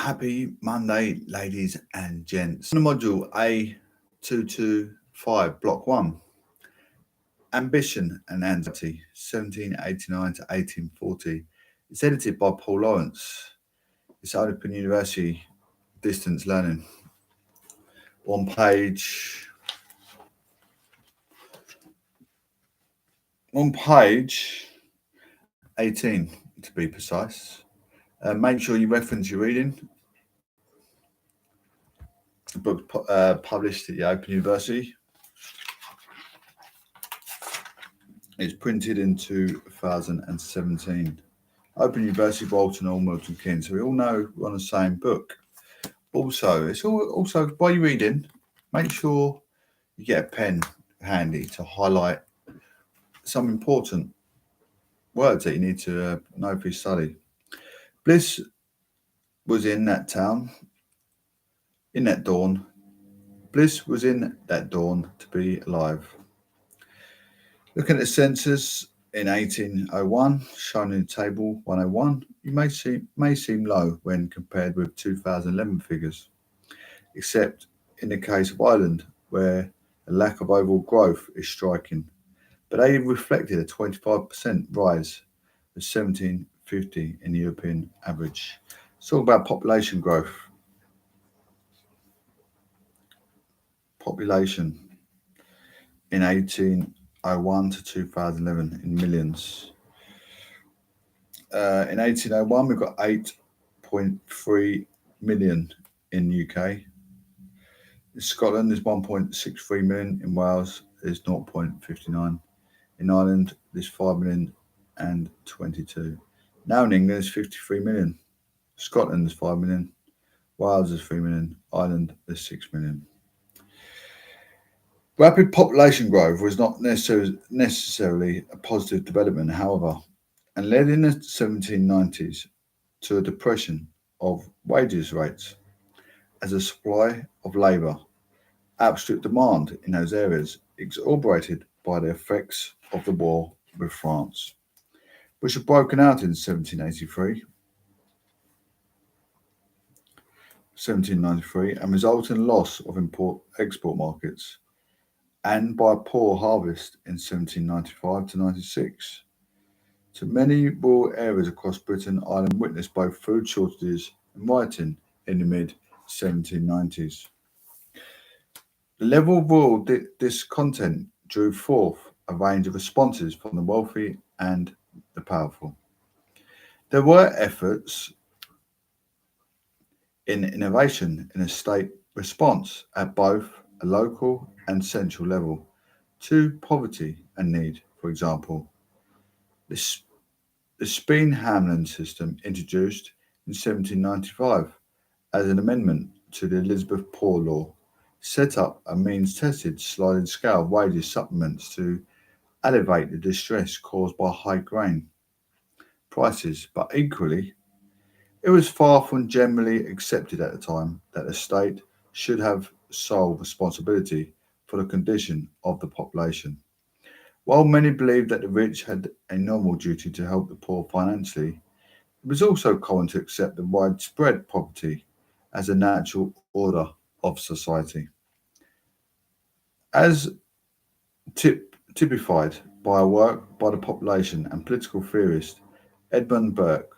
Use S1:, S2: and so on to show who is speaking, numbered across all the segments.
S1: Happy Monday, ladies and gents. On the module A225, Block 1, Ambition and Anxiety, 1789 to 1840. It's edited by Paul Lawrence. It's Open University Distance Learning. On page 18, to be precise. Make sure you reference your reading. The book published at the Open University. It's printed in 2017. Open University, Bolton, or Milton Keynes. So we all know we're on the same book. Also, while you're reading, make sure you get a pen handy to highlight some important words that you need to know for your study. Bliss was in that town, in that dawn. Bliss was in that dawn to be alive. Looking at the census in 1801, shown in table 101, you may seem low when compared with 2011 figures, except in the case of Ireland, where a lack of overall growth is striking. But they reflected a 25% rise of 1750 in the European average. It's all about population growth. Population in 1801 to 2011 in millions. In 1801, we've got 8.3 million in the UK. In Scotland, there's 1.63 million. In Wales, there's 0.59. In Ireland, there's 5 million and 22. Now in England, there's 53 million. Scotland, there's 5 million. Wales, there's 3 million. Ireland, there's 6 million. Rapid population growth was not necessarily a positive development, however, and led in the 1790s to a depression of wages rates as the supply of labour outstripped demand in those areas, exacerbated by the effects of the war with France, which had broken out in 1793 and resulted in loss of export markets, and by a poor harvest in 1795 to 96. So many rural areas across Britain and Ireland witnessed both food shortages and rioting in the mid-1790s. The level of rural discontent drew forth a range of responses from the wealthy and the powerful. There were efforts in innovation in a state response at both a local and central level to poverty and need. For example, the Speen-Hamlin system, introduced in 1795 as an amendment to the Elizabeth Poor Law, set up a means-tested sliding scale of wages supplements to alleviate the distress caused by high grain prices, but equally, it was far from generally accepted at the time that the state should have sole responsibility for the condition of the population. While many believed that the rich had a normal duty to help the poor financially, it was also common to accept the widespread poverty as a natural order of society. As typified by a work by the population and political theorist Edmund Burke,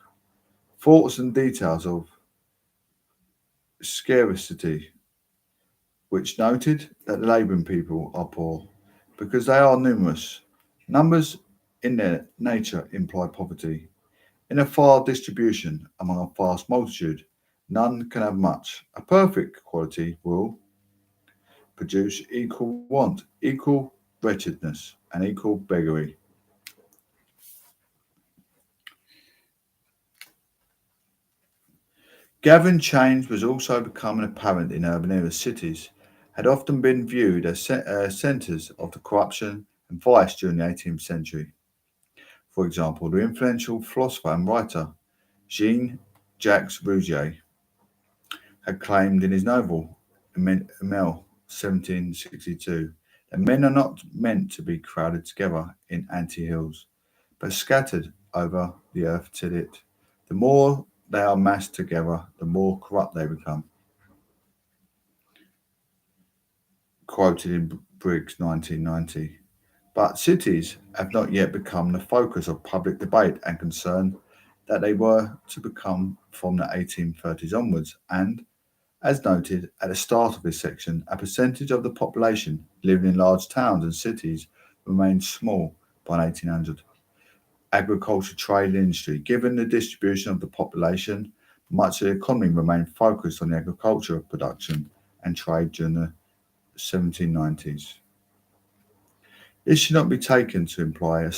S1: thoughts and details of scarcity, which noted that the labouring people are poor because they are numerous. Numbers in their nature imply poverty. In a far distribution among a vast multitude, none can have much. A perfect quality will produce equal want, equal wretchedness, and equal beggary. Gathering change was also becoming apparent in urban areas. Cities had often been viewed as centres of the corruption and vice during the 18th century. For example, the influential philosopher and writer Jean-Jacques Rousseau had claimed in his novel Emile 1762 that men are not meant to be crowded together in ant-hills, but scattered over the earth till the more they are massed together, the more corrupt they become. Quoted in Briggs 1990. But cities have not yet become the focus of public debate and concern that they were to become from the 1830s onwards. And, as noted at the start of this section, a percentage of the population living in large towns and cities remained small by 1800. Agriculture, trade, and industry. Given the distribution of the population, much of the economy remained focused on the agricultural production and trade during the 1790s. This should not be taken to imply a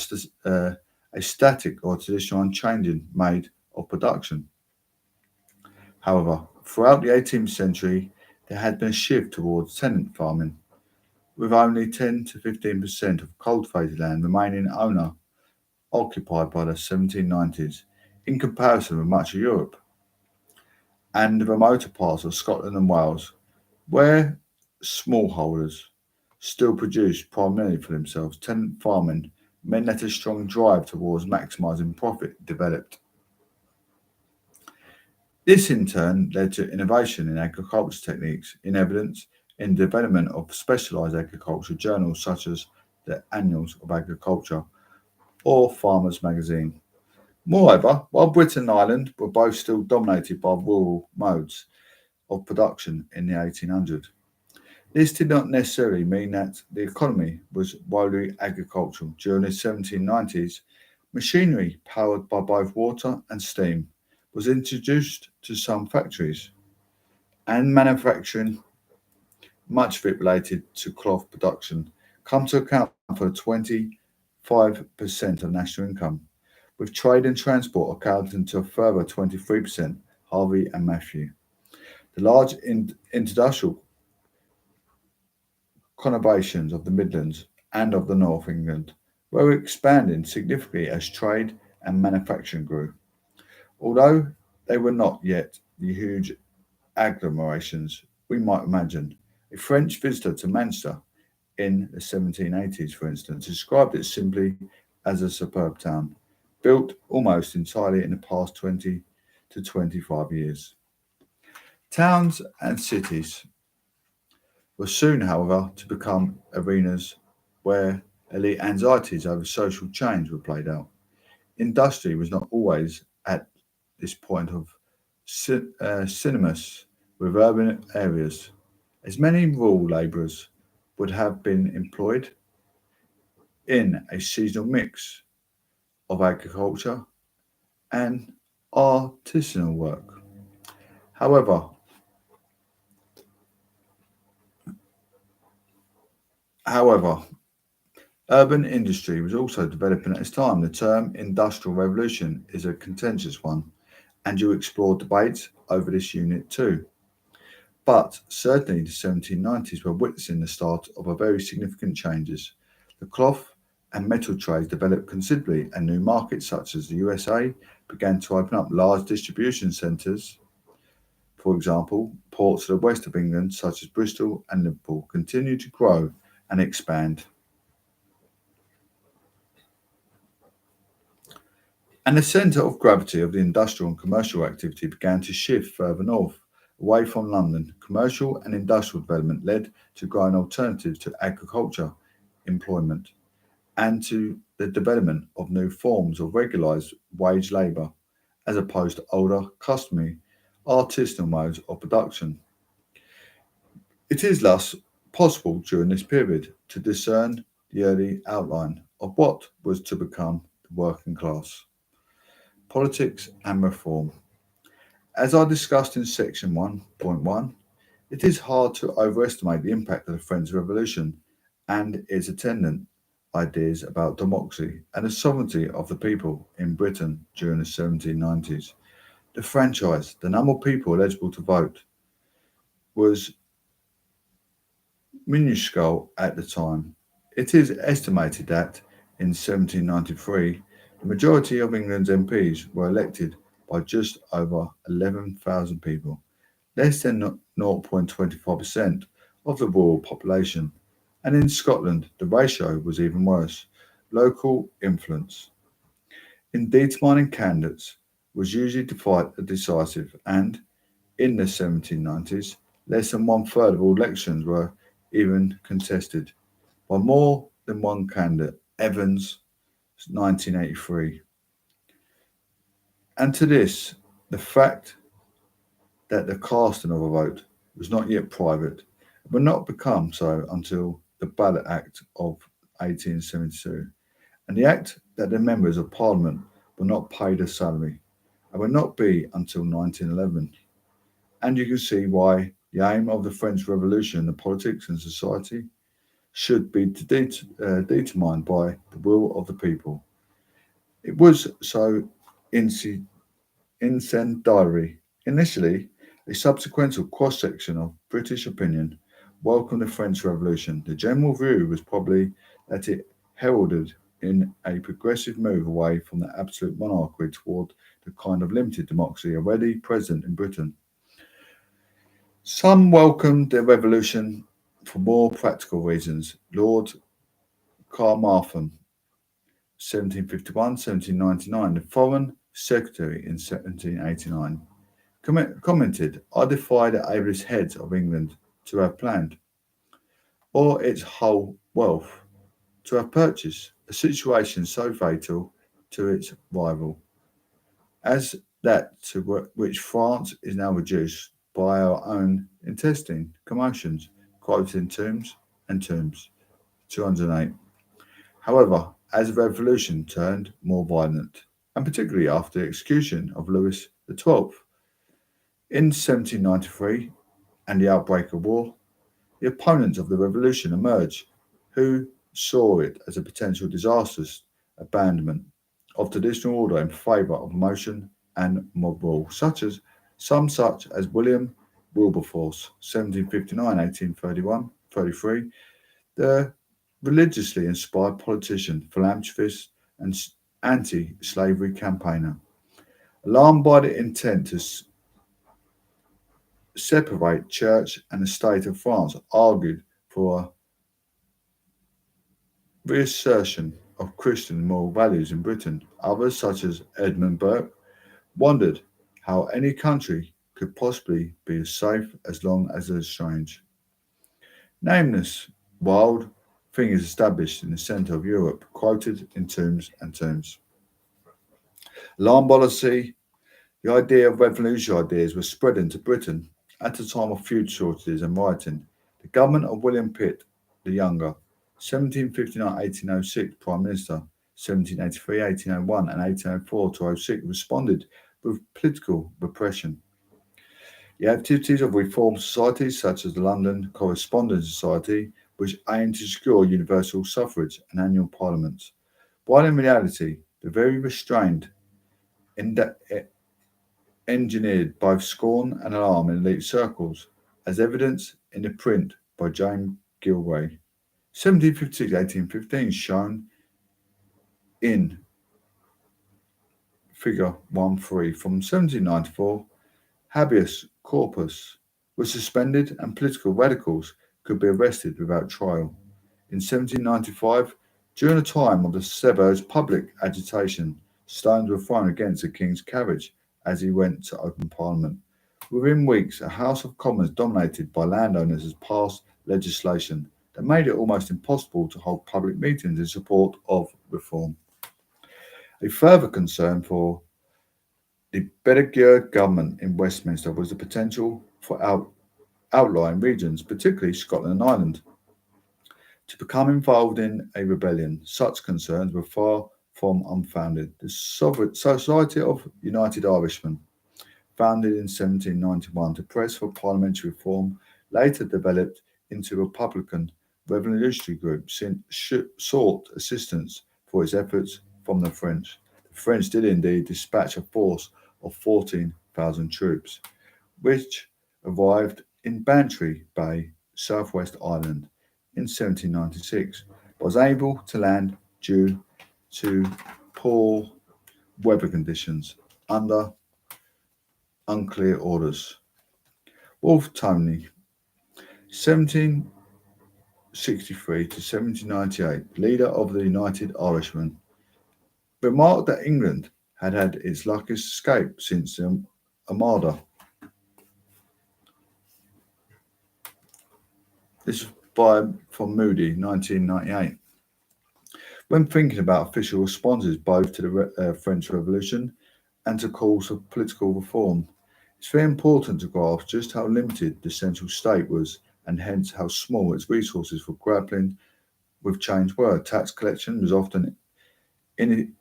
S1: static or traditional unchanging mode of production. However, throughout the 18th century, there had been a shift towards tenant farming, with only 10 to 15% of cultivated land remaining owner occupied by the 1790s, in comparison with much of Europe and the remoter parts of Scotland and Wales, where smallholders still produced primarily for themselves. Tenant farming meant that a strong drive towards maximising profit developed. This in turn led to innovation in agriculture techniques, in evidence in the development of specialised agriculture journals such as the Annals of Agriculture or Farmers Magazine. Moreover, while Britain and Ireland were both still dominated by rural modes of production in the 1800s, this did not necessarily mean that the economy was wholly agricultural. During the 1790s, machinery powered by both water and steam was introduced to some factories, and manufacturing, much of it related to cloth production, come to account for 25% of national income, with trade and transport accounting to a further 23%, Harvey and Matthew. The large industrial conurbations of the Midlands and of the North England were expanding significantly as trade and manufacturing grew, although they were not yet the huge agglomerations we might imagine. A French visitor to Manchester in the 1780s, for instance, described it simply as a superb town, built almost entirely in the past 20 to 25 years. Towns and cities were soon, however, to become arenas where elite anxieties over social change were played out. Industry was not always at this point of synonymous with urban areas, as many rural labourers would have been employed in a seasonal mix of agriculture and artisanal work. However, however, urban industry was also developing at this time. The term industrial revolution is a contentious one, and you explore debates over this unit too. But certainly the 1790s were witnessing the start of a very significant changes. The cloth and metal trades developed considerably, and new markets such as the USA began to open up. Large distribution centres, for example, ports to the west of England such as Bristol and Liverpool, continued to grow and expand. And the centre of gravity of the industrial and commercial activity began to shift further north, away from London. Commercial and industrial development led to growing alternatives to agriculture employment and to the development of new forms of regularised wage labour, as opposed to older, customary, artisanal modes of production. It is thus possible during this period to discern the early outline of what was to become the working class. Politics and reform. As I discussed in section 1.1, it is hard to overestimate the impact of the French Revolution and its attendant ideas about democracy and the sovereignty of the people in Britain during the 1790s. The franchise, the number of people eligible to vote, was minuscule at the time. It is estimated that in 1793, the majority of England's MPs were elected by just over 11,000 people, less than 0.25% of the rural population. And in Scotland, the ratio was even worse. Local influence. In determining candidates, was usually decisive, and in the 1790s, less than one third of all elections were even contested by more than one candidate. Evans, 1983. And to this, the fact that the casting of a vote was not yet private would not become so until the Ballot Act of 1872, and the act that the members of Parliament were not paid a salary and would not be until 1911. And you can see why the aim of the French Revolution in politics and society should be determined by the will of the people. It was so incendiary. Initially, a subsequent cross section of British opinion welcomed the French Revolution. The general view was probably that it heralded in a progressive move away from the absolute monarchy toward the kind of limited democracy already present in Britain. Some welcomed the revolution for more practical reasons. Lord Carmarthen, 1751-1799, the Foreign Secretary in 1789, commented, I defy the ablest heads of England to have planned, or its whole wealth, to have purchased a situation so fatal to its rival, as that to which France is now reduced by our own intestine commotions, quoted in Tombs and Tombs, 208. However, as the revolution turned more violent, and particularly after the execution of Louis XII in 1793 and the outbreak of war, the opponents of the revolution emerged, who saw it as a potential disastrous abandonment of traditional order in favour of motion and mob rule, such as William Wilberforce, 1759-1833, the religiously inspired politician, philanthropist, and anti-slavery campaigner. Alarmed by the intent to separate church and the state of France, argued for a reassertion of Christian moral values in Britain. Others, such as Edmund Burke, wondered how any country could possibly be as safe as long as it is strange. Nameless, wild thing is established in the centre of Europe, quoted in Tombs and Tombs. Alarmed by the sea, the idea of revolutionary ideas was spread into Britain at a time of food shortages and rioting. The government of William Pitt the Younger, 1759-1806 Prime Minister, 1783-1801 and 1804-06 responded with political repression. The activities of reform societies such as the London Correspondence Society, which aimed to secure universal suffrage and annual parliaments, while in reality the very restrained engineered both scorn and alarm in elite circles, as evidenced in the print by James Gilray, 1756-1815, shown in Figure 1-3. From 1794, habeas corpus was suspended and political radicals could be arrested without trial. In 1795, during the time of the Sevres public agitation, stones were thrown against the King's carriage as he went to open Parliament. Within weeks, a House of Commons dominated by landowners has passed legislation that made it almost impossible to hold public meetings in support of reform. A further concern for the Bedingfield government in Westminster was the potential for outlying regions, particularly Scotland and Ireland, to become involved in a rebellion. Such concerns were far from unfounded. The Society of United Irishmen, founded in 1791 to press for parliamentary reform, later developed into a Republican revolutionary group, sought assistance for its efforts from the French. The French did indeed dispatch a force of 14,000 troops, which arrived in Bantry Bay, Southwest Ireland, in 1796, but was able to land due to poor weather conditions under unclear orders. Wolfe Tony, 1763 to 1798, leader of the United Irishmen, remarked that England had its luckiest escape since the Armada. This is from Moody, 1998. When thinking about official responses both to the French Revolution and to calls for political reform, it's very important to grasp just how limited the central state was and hence how small its resources for grappling with change were. Tax collection was often in,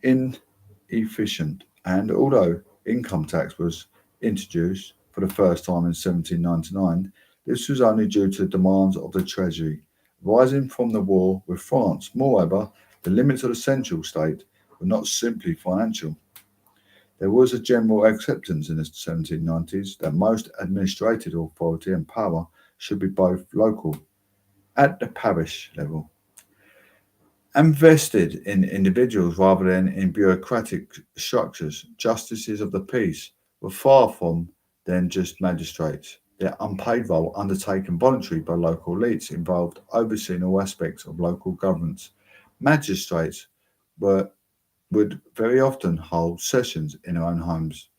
S1: inefficient, and although income tax was introduced for the first time in 1799, this was only due to the demands of the Treasury, rising from the war with France. Moreover, the limits of the central state were not simply financial. There was a general acceptance in the 1790s that most administrative authority and power should be both local, at the parish level, and vested in individuals rather than in bureaucratic structures. Justices of the peace were far from then just magistrates. Their unpaid role, undertaken voluntarily by local elites, involved overseeing all aspects of local governance. Magistrates were, would very often hold sessions in their own homes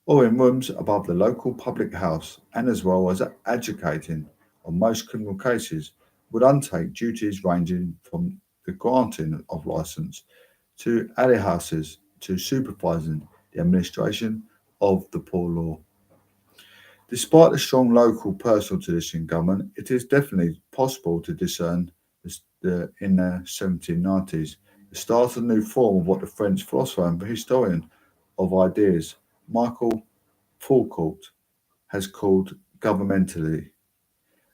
S1: or in rooms above the local public house, and as well as adjudicating on most criminal cases, would undertake duties ranging from the granting of license to alley houses to supervising the administration of the poor law. Despite the strong local personal tradition in government, it is definitely possible to discern in the 1790s the start of a new form of what the French philosopher and historian of ideas, Michael Foucault, has called governmentally,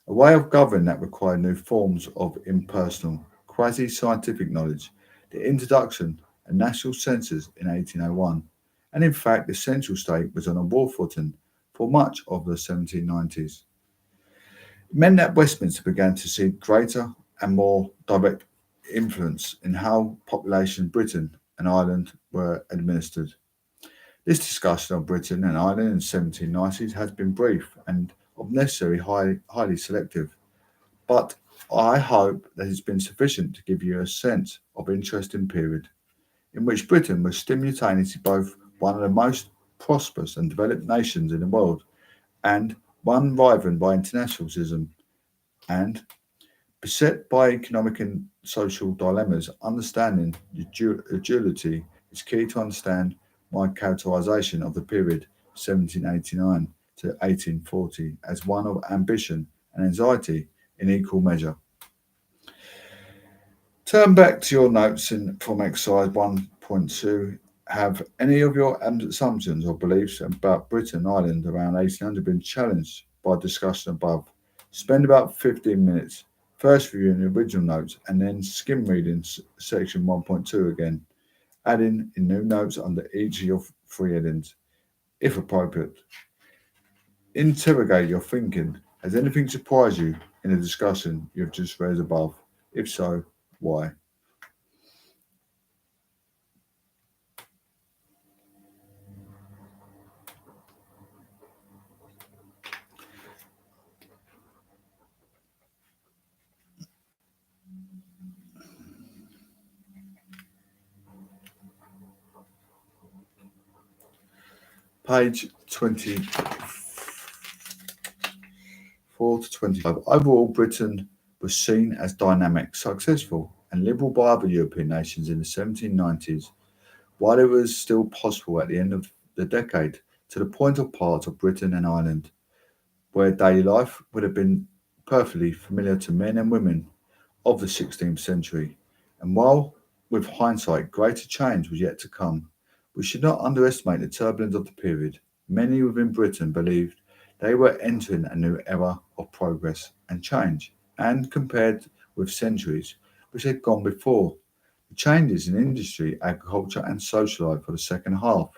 S1: a way of governing that required new forms of impersonal, quasi-scientific knowledge, the introduction of national census in 1801, and in fact the central state was on a war footing for much of the 1790s. It meant that Westminster began to see greater and more direct influence in how population Britain and Ireland were administered. This discussion of Britain and Ireland in the 1790s has been brief and of necessary highly selective, but I hope that it's been sufficient to give you a sense of interesting period in which Britain was simultaneously both one of the most prosperous and developed nations in the world and one riven by internationalism and beset by economic and social dilemmas. Understanding the duality is key to understand my characterization of the period 1789 to 1840 as one of ambition and anxiety in equal measure. Turn back to your notes from exercise 1.2. Have any of your assumptions or beliefs about Britain and Ireland around 1800 been challenged by discussion above? Spend about 15 minutes first reviewing the original notes and then skim reading section 1.2 again, adding in new notes under each of your three headings, if appropriate. Interrogate your thinking. Has anything surprised you in the discussion you've just read above? If so, why? Page 24 to 25. Overall, Britain was seen as dynamic, successful, and liberal by other European nations in the 1790s, while it was still possible at the end of the decade to the point of parts of Britain and Ireland, where daily life would have been perfectly familiar to men and women of the 16th century. And while, with hindsight, greater change was yet to come, we should not underestimate the turbulence of the period. Many within Britain believed they were entering a new era of progress and change, and compared with centuries which had gone before, the changes in industry, agriculture, and social life for the second half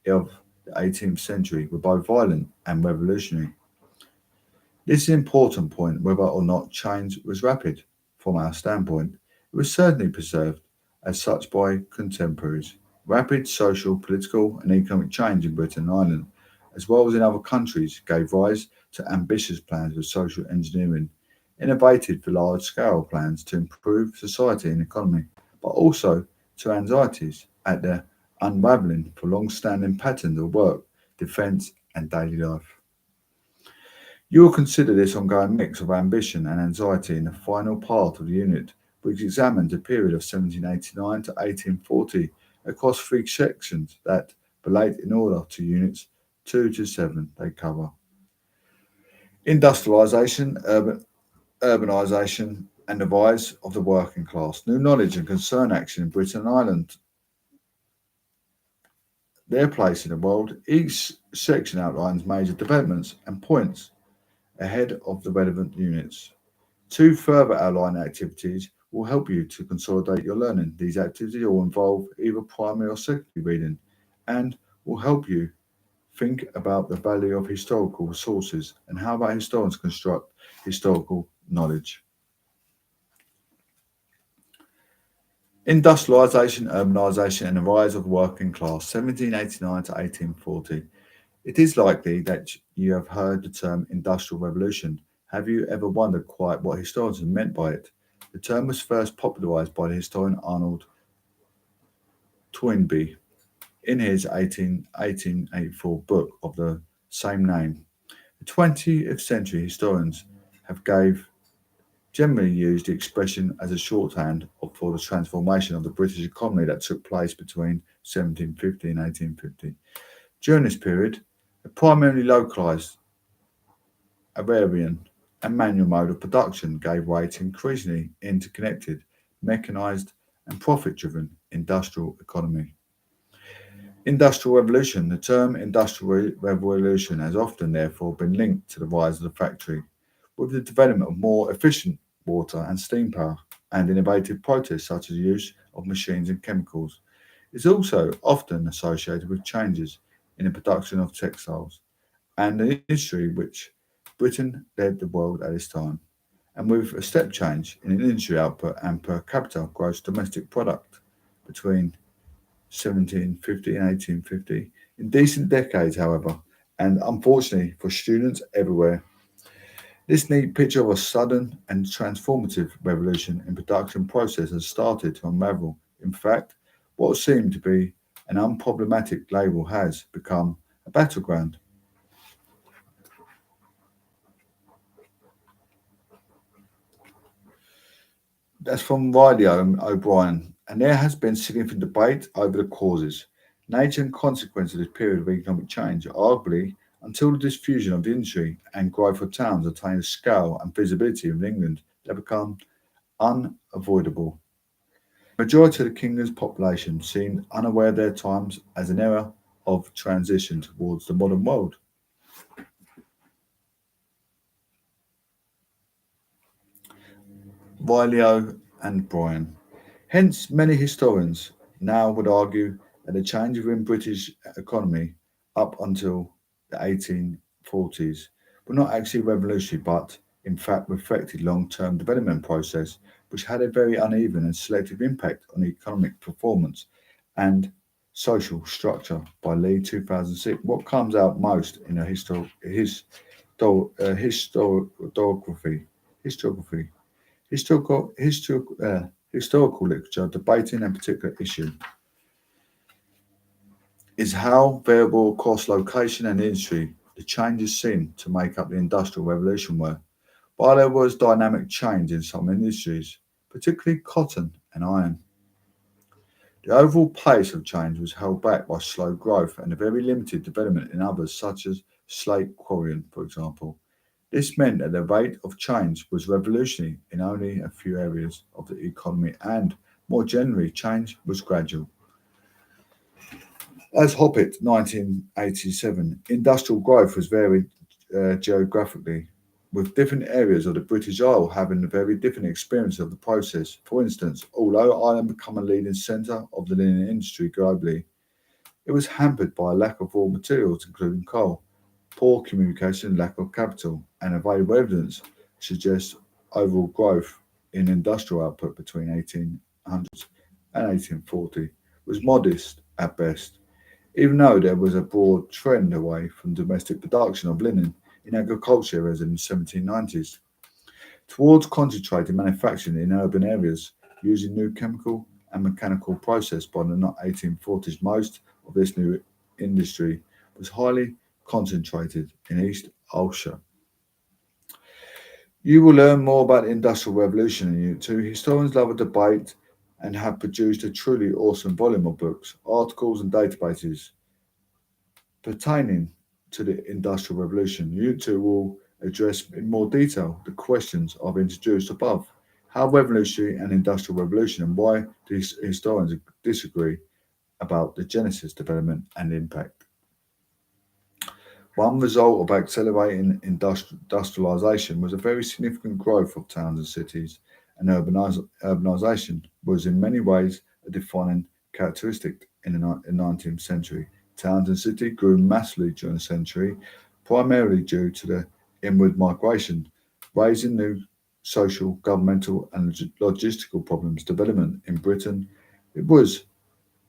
S1: of the 18th century were both violent and revolutionary. This is an important point whether or not change was rapid. From our standpoint, it was certainly perceived as such by contemporaries. Rapid social, political, and economic change in Britain and Ireland, as well as in other countries, gave rise to ambitious plans of social engineering, innovated for large scale plans to improve society and economy, but also to anxieties at the unravelling for long-standing patterns of work, defence and daily life. You will consider this ongoing mix of ambition and anxiety in the final part of the unit, which examines the period of 1789 to 1840 across three sections that relate in order to units 2 to 7 they cover. Industrialisation, urbanisation and the rise of the working class, new knowledge and concern action in Britain and Ireland, their place in the world. Each section outlines major developments and points ahead of the relevant units. Two further outline activities will help you to consolidate your learning. These activities will involve either primary or secondary reading and will help you think about the value of historical sources and how that historians construct historical knowledge. Industrialisation, urbanisation, and the rise of the working class, 1789 to 1840. It is likely that you have heard the term industrial revolution. Have you ever wondered quite what historians have meant by it? The term was first popularised by the historian Arnold Toynbee in his 1884 book of the same name. The 20th century historians have generally used the expression as a shorthand for the transformation of the British economy that took place between 1750 and 1850. During this period, a primarily localised, agrarian and manual mode of production gave way to increasingly interconnected, mechanised and profit-driven industrial economy. Industrial revolution. The term industrial revolution has often therefore been linked to the rise of the factory, with the development of more efficient water and steam power and innovative processes such as the use of machines and chemicals. It's also often associated with changes in the production of textiles and an industry which Britain led the world at this time, and with a step change in industry output and per capita gross domestic product between 1750 and 1850. In decent decades, however, and unfortunately for students everywhere, this neat picture of a sudden and transformative revolution in production process has started to unravel. In fact, what seemed to be an unproblematic label has become a battleground. That's from Riley and O'Brien, and there has been significant debate over the causes, nature and consequence of this period of economic change, arguably until the diffusion of the industry and growth of towns attained a scale and visibility in England that become unavoidable. The majority of the kingdom's population seemed unaware of their times as an era of transition towards the modern world. Vileo and Bryan. Hence, many historians now would argue that the change within British economy up until the 1840s were not actually revolutionary, but in fact reflected long-term development process which had a very uneven and selective impact on economic performance and social structure. By Lee 2006, what comes out most in a historiography, historiography historical literature debating a particular issue is how variable across location and industry the changes seen to make up the Industrial Revolution were. While there was dynamic change in some industries, particularly cotton and iron, the overall pace of change was held back by slow growth and a very limited development in others, such as slate quarrying, for example. This meant that the rate of change was revolutionary in only a few areas of the economy and, more generally, change was gradual. As Hoppit 1987, industrial growth was varied geographically, with different areas of the British Isle having a very different experience of the process. For instance, although Ireland became a leading centre of the linen industry globally, it was hampered by a lack of raw materials, including coal. Poor communication, lack of capital, and available evidence suggests overall growth in industrial output between 1800 and 1840 was modest at best, even though there was a broad trend away from domestic production of linen in agriculture areas in the 1790s towards concentrated manufacturing in urban areas using new chemical and mechanical process by the 1840s. Most of this new industry was highly concentrated in East Ulster. You will learn more about the Industrial Revolution in Unit 2. Historians love a debate and have produced a truly awesome volume of books, articles, and databases pertaining to the Industrial Revolution. Unit 2 will address in more detail the questions I've introduced above. How revolutionary and industrial revolution, and why these historians disagree about the genesis, development, and impact. One result of accelerating industrialisation was a very significant growth of towns and cities, and urbanisation was in many ways a defining characteristic in the 19th century. Towns and cities grew massively during the century, primarily due to the inward migration, raising new social, governmental, and logistical problems. Development in Britain, it was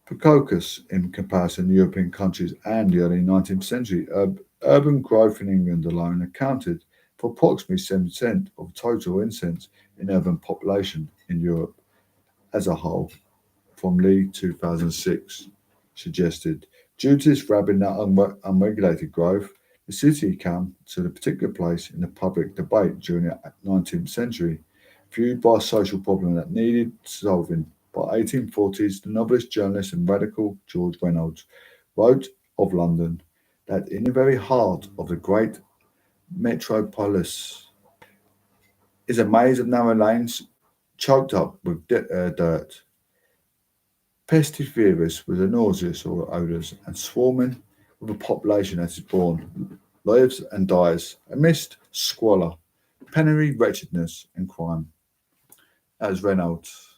S1: precocious in comparison to European countries and the early 19th century. Urban growth in England alone accounted for approximately 7% of total incidence in urban population in Europe as a whole, from Lee 2006 suggested. Due to this rapid and unregulated growth, the city came to a particular place in the public debate during the 19th century, viewed by a social problem that needed solving. By 1840s, the novelist, journalist, and radical George Reynolds wrote of London that in the very heart of the great metropolis is a maze of narrow lanes choked up with dirt, pestiferous with the nauseous odours, and swarming with a population that is born, lives, and dies amidst squalor, penury, wretchedness, and crime. As Reynolds.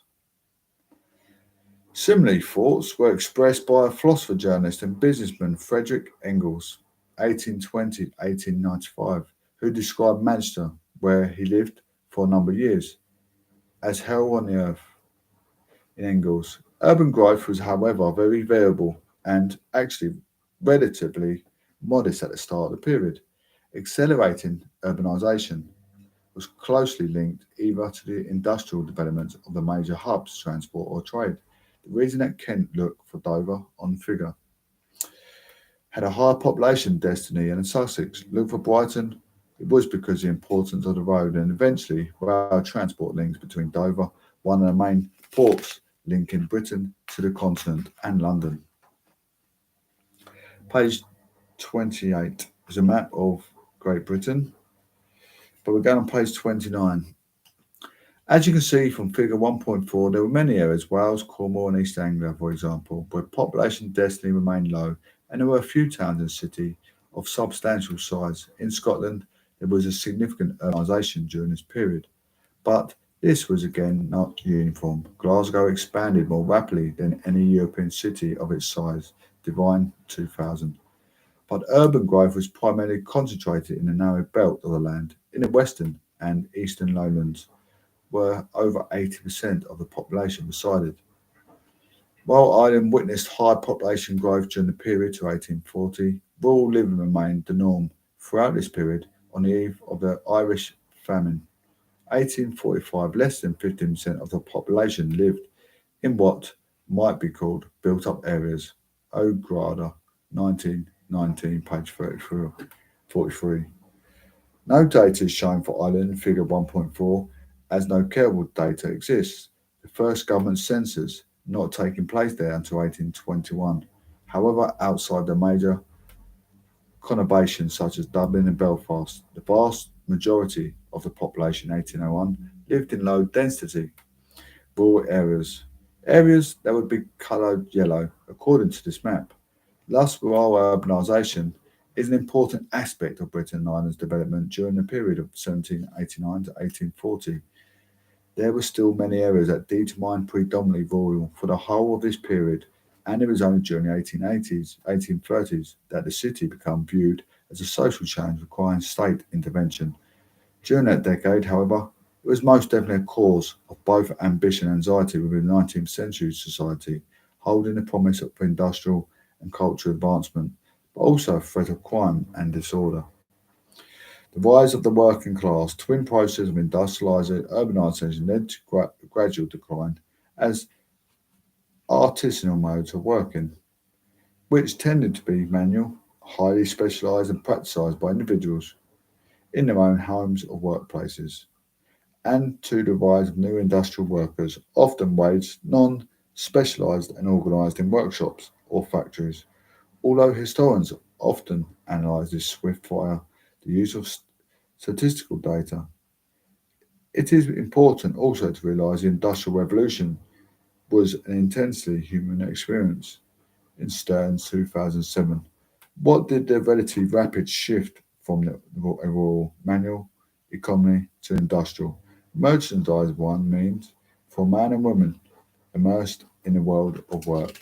S1: Similarly, thoughts were expressed by a philosopher, journalist, and businessman Frederick Engels, 1820-1895, who described Manchester, where he lived for a number of years, as hell on the earth. In Engels, urban growth was, however, very variable and actually relatively modest at the start of the period. Accelerating urbanisation was closely linked either to the industrial development of the major hubs, transport or trade. The reason that Kent looked for Dover on figure had a higher population density and Sussex looked for Brighton, it was because of the importance of the road and eventually rail transport links between Dover, one of the main ports linking Britain to the continent, and London. Page 28 is a map of Great Britain, but we're going on page 29. As you can see from figure 1.4, there were many areas, Wales, Cornwall and East Anglia, for example, where population density remained low and there were a few towns and cities of substantial size. In Scotland, there was a significant urbanisation during this period, but this was again not uniform. Glasgow expanded more rapidly than any European city of its size, Divine 2000. But urban growth was primarily concentrated in the narrow belt of the land, in the western and eastern lowlands, where over 80% of the population resided. While Ireland witnessed high population growth during the period to 1840, rural living remained the norm throughout this period. On the eve of the Irish famine, 1845, less than 15% of the population lived in what might be called built-up areas. O'Grada, 1919, page 43. No data is shown for Ireland in figure 1.4, as no careful data exists. The first government census not taking place there until 1821. However, outside the major conurbations such as Dublin and Belfast, the vast majority of the population in 1801 lived in low density rural areas that would be coloured yellow according to this map. Thus, rural urbanisation is an important aspect of Britain and Ireland's development during the period of 1789 to 1840. There were still many areas that determined predominantly rural for the whole of this period, and it was only during the 1880s, 1830s that the city became viewed as a social change requiring state intervention. During that decade, however, it was most definitely a cause of both ambition and anxiety within the 19th century society, holding the promise of industrial and cultural advancement, but also a threat of crime and disorder. The rise of the working class, twin process of industrialisation, urbanisation led to gradual decline as artisanal modes of working, which tended to be manual, highly specialised and practised by individuals in their own homes or workplaces, and to the rise of new industrial workers, often waged non specialised and organised in workshops or factories. Although historians often analyse this swift via the use of statistical data, it is important also to realise the Industrial Revolution was an intensely human experience. In Stern's 2007, what did the relatively rapid shift from the rural manual economy to industrial merchandise one means for man and women immersed in the world of work?